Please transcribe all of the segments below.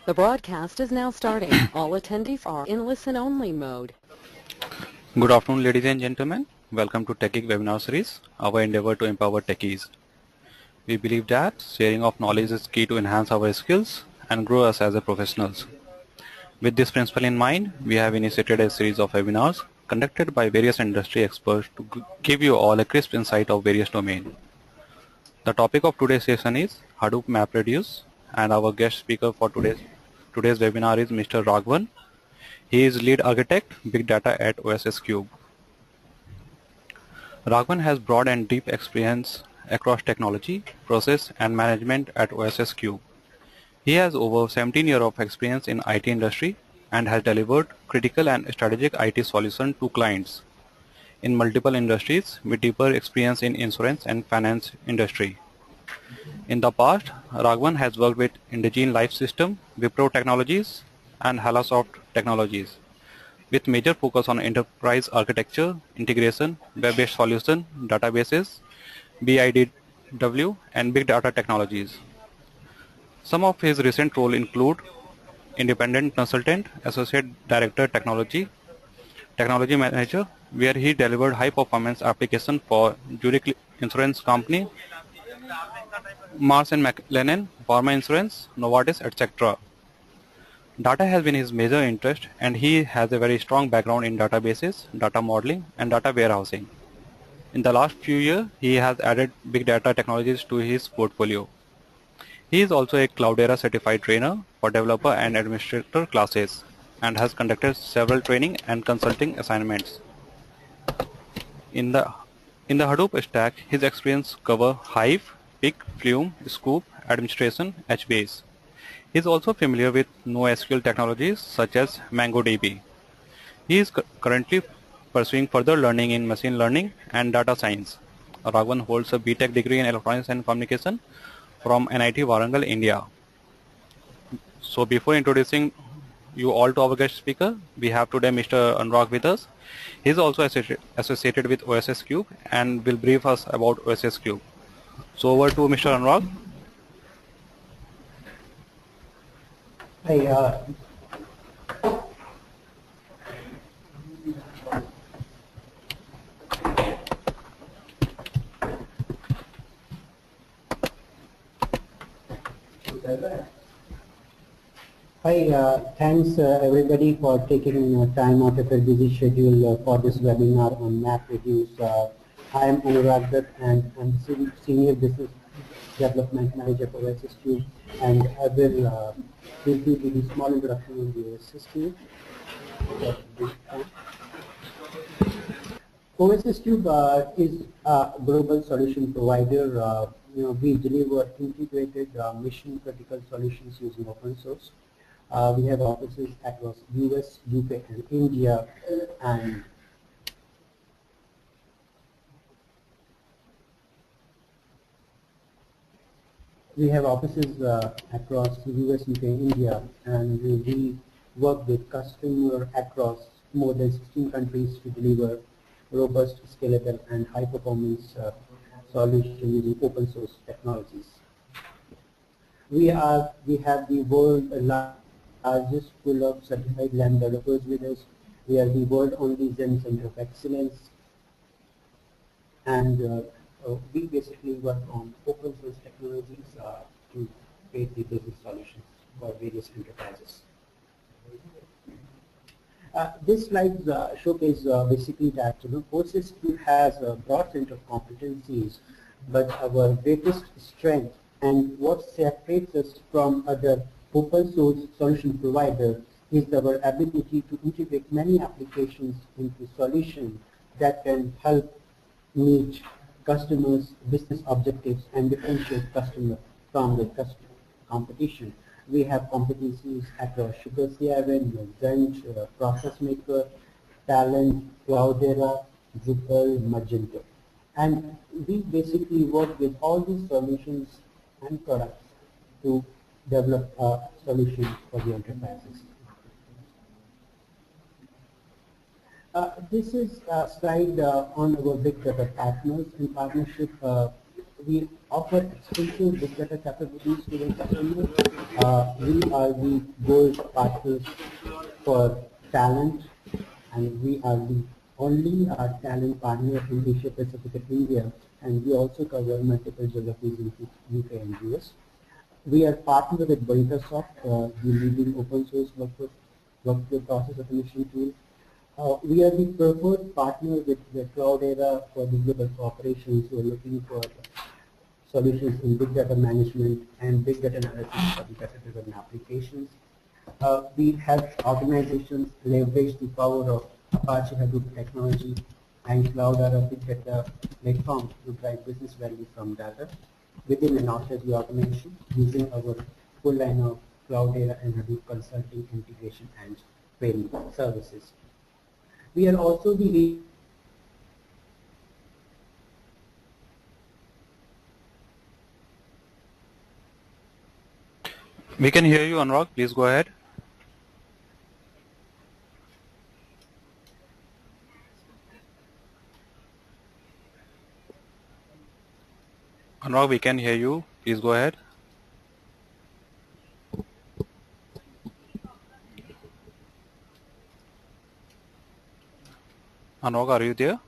The broadcast is now starting. All attendees are in listen-only mode. Good afternoon, ladies and gentlemen. Welcome to TechGeek webinar series, our endeavor to empower techies. We believe that sharing of knowledge is key to enhance our skills and grow us as a professionals. With this principle in mind, we have initiated a series of webinars conducted by various industry experts to give you all a crisp insight of various domains. The topic of today's session is Hadoop MapReduce, and our guest speaker for today's webinar is Mr. Raghavan. He is lead architect Big Data at OSS Cube. Raghavan has broad and deep experience across technology, process, and management at OSS Cube. He has over 17 years of experience in IT industry and has delivered critical and strategic IT solutions to clients in multiple industries with deeper experience in insurance and finance industry. In the past, Raghavan has worked with Indegene Life System, Wipro Technologies, and Halasoft Technologies, with major focus on enterprise architecture, integration, web-based solution, databases, BIDW, and big data technologies. Some of his recent roles include independent consultant, associate director technology manager, where he delivered high-performance application for Zurich Insurance Company, Mars and McLennan, Pharma Insurance, Novartis, etc. Data has been his major interest, and he has a very strong background in databases, data modeling, and data warehousing. In the last few years, he has added big data technologies to his portfolio. He is also a Cloudera certified trainer for developer and administrator classes and has conducted several training and consulting assignments. In the Hadoop stack, his experience cover Hive, Pig, Flume, Scoop, administration, HBase. He is also familiar with NoSQL technologies such as MongoDB. He is currently pursuing further learning in machine learning and data science. Raghavan holds a BTech degree in Electronics and Communication from NIT Warangal, India. So before introducing you all to our guest speaker, we have today Mr. Anurag with us. He is also associated with OSS Cube and will brief us about OSS Cube. So over to Mr. Anurag. Hi, thanks everybody for taking time out of your busy schedule for this webinar on MapReduce. I am Anurag Dutt and I'm Senior Business Development Manager for OSS Cube, and I will briefly give you a small introduction on the OSS Cube. OSS Cube is a global solution provider. We deliver integrated mission-critical solutions using open source. We have offices across US, UK, and India, and we have offices across US, UK, India, and we work with customers across more than 16 countries to deliver robust, scalable, and high-performance solutions using open source technologies. We have the world's largest pool of certified Lamb developers with us. We are the world only Zen Center of Excellence, and we basically work on open source technologies to create the business solutions for various enterprises. This slide showcases basically that OSS Cube has a broad set of competencies, but our greatest strength and what separates us from other open source solution providers is our ability to integrate many applications into solutions that can help meet customers' business objectives and differentiate customer from the competition. We have competencies across Sugar CRM, Zench, Process Maker, Talent, Cloudera, Drupal, Magento. And we basically work with all these solutions and products to develop a solution for the enterprises. This is a slide on our big data partners. In partnership we offer extensive big data capabilities to the customers. We are the gold partners for talent, and we are the only talent partner in Asia Pacific and India, and we also cover multiple geographies in UK and US. We are partnered with Bonitasoft, the leading open source workflow process automation tool. We are the preferred partner with the Cloudera for the global corporations who are looking for solutions in big data management and big data analytics for the data-driven applications. We help organizations leverage the power of Apache Hadoop technology and Cloudera big data platform to drive business value from data within and outside the organization using our full line of Cloudera and Hadoop consulting, integration, and training services. We are also the We can hear you, Anurag. Please go ahead. Anurag, we can hear you. Please go ahead. Anurag, are you there?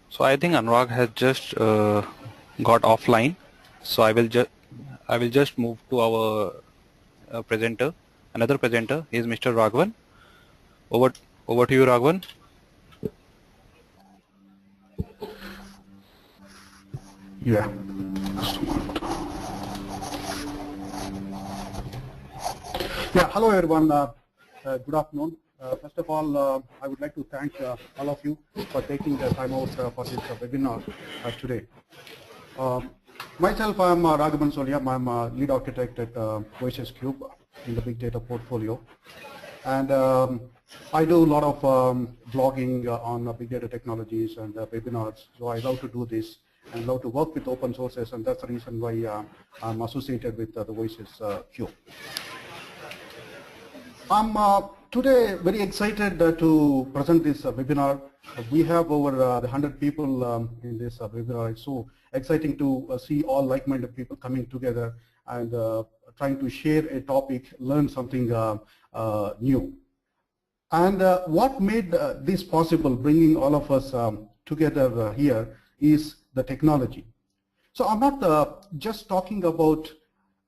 So I think Anurag has just got offline. So I will just move to our presenter. Another presenter is Mr. Raghavan. Over to you, Raghavan. Yeah. Yeah, hello everyone. Good afternoon. First of all, I would like to thank all of you for taking the time out for this webinar today. Myself, I am Raghavan Solia. I am a lead architect at Voices Cube in the big data portfolio. And I do a lot of blogging on big data technologies and webinars. So I love to do this and love to work with open sources, and that's the reason why I'm associated with the Voices Cube. I'm today very excited to present this webinar. We have over 100 people in this webinar. It's so exciting to see all like-minded people coming together and trying to share a topic, learn something new. And what made this possible, bringing all of us together here, is the technology. So I'm not just talking about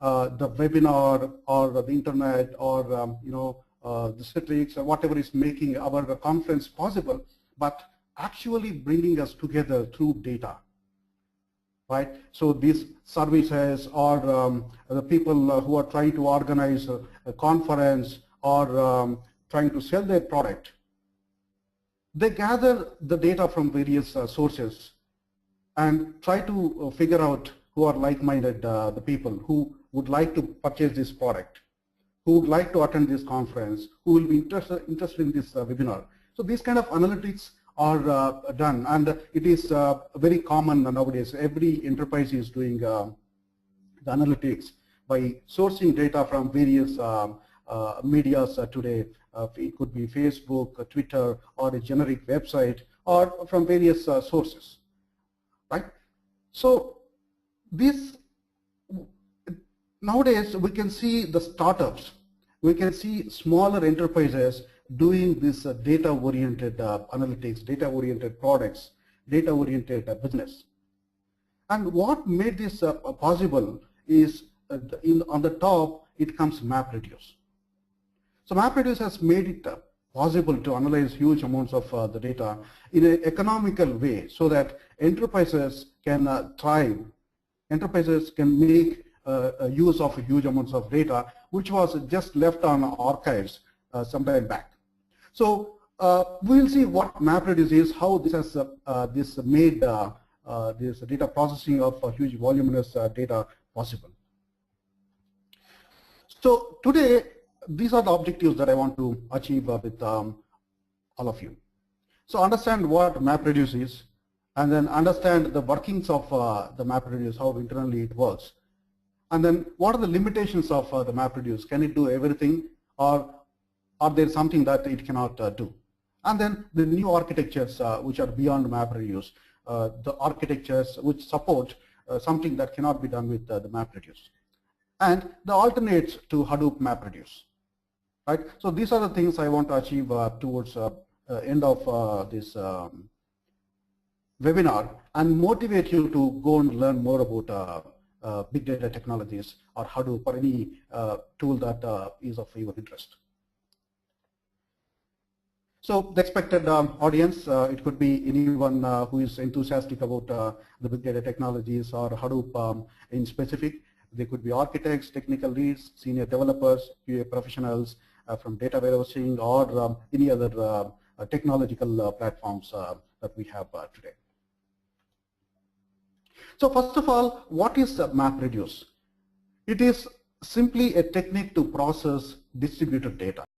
the webinar or the internet or the Citrix or whatever is making our conference possible, but actually bringing us together through data, right? So these services or the people who are trying to organize a conference or trying to sell their product, they gather the data from various sources and try to figure out who are like-minded, the people who would like to purchase this product, who would like to attend this conference, who will be interested in this webinar. So these kind of analytics are done, and it is very common nowadays. Every enterprise is doing the analytics by sourcing data from various medias today. It could be Facebook, Twitter, or a generic website, or from various sources, right? So this nowadays we can see the startups, we can see smaller enterprises doing this data-oriented analytics, data-oriented products, data-oriented business. And what made this possible is on the top it comes MapReduce. So MapReduce has made it possible to analyze huge amounts of the data in an economical way so that enterprises can thrive. Enterprises can make use of huge amounts of data which was just left on archives some time back. So we'll see what MapReduce is, how this has made this data processing of huge voluminous data possible. So today, these are the objectives that I want to achieve with all of you. So understand what MapReduce is, and then understand the workings of the MapReduce, how internally it works. And then what are the limitations of the MapReduce? Can it do everything, or are there something that it cannot do? And then the new architectures which are beyond MapReduce. the architectures which support something that cannot be done with the MapReduce, and the alternates to Hadoop MapReduce. Right. So these are the things I want to achieve towards end of this webinar, and motivate you to go and learn more about big data technologies or Hadoop or any tool that is of your interest. So the expected audience, it could be anyone who is enthusiastic about the big data technologies or Hadoop in specific. They could be architects, technical leads, senior developers, QA professionals from data warehousing, or any other technological platforms that we have today. So first of all, what is MapReduce? It is simply a technique to process distributed data.